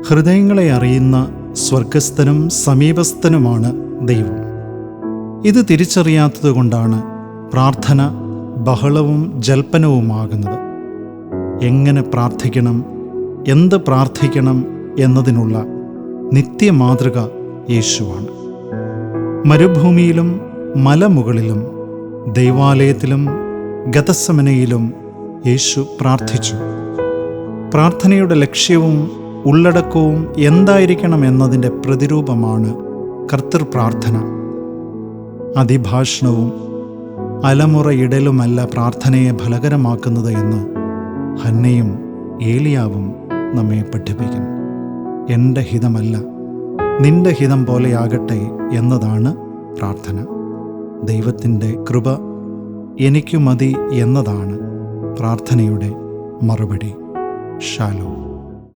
ഹൃദയങ്ങളെ അറിയുന്ന സ്വർഗസ്ഥനും സമീപസ്ഥനുമാണ് ദൈവം. ഇത് തിരിച്ചറിയാത്തതുകൊണ്ടാണ് പ്രാർത്ഥന ബഹളവും ജൽപ്പനവുമാകുന്നത്. എങ്ങനെ പ്രാർത്ഥിക്കണം, എന്ത് പ്രാർത്ഥിക്കണം എന്നതിനുള്ള നിത്യമാതൃക യേശുവാണ്. മരുഭൂമിയിലും മലമുകളിലും ദൈവാലയത്തിലും ഗതസമനയിലും യേശു പ്രാർത്ഥിച്ചു. പ്രാർത്ഥനയുടെ ലക്ഷ്യവും ഉള്ളടക്കവും എന്തായിരിക്കണം എന്നതിൻ്റെ പ്രതിരൂപമാണ് കർത്തൃപ്രാർത്ഥന. അതിഭാഷണവും അലമുറയിടലുമല്ല പ്രാർത്ഥനയെ ഫലകരമാക്കുന്നത് എന്ന് ഹന്നയും ഏലിയാവും നമ്മെ പഠിപ്പിക്കുന്നു. എൻ്റെ ഹിതമല്ല, നിന്റെ ഹിതം പോലെയാകട്ടെ എന്നതാണ് പ്രാർത്ഥന. ദൈവത്തിൻ്റെ കൃപ എനിക്കു മതി എന്നതാണ് പ്രാർത്ഥനയുടെ മറുപടി. ഷാലോം.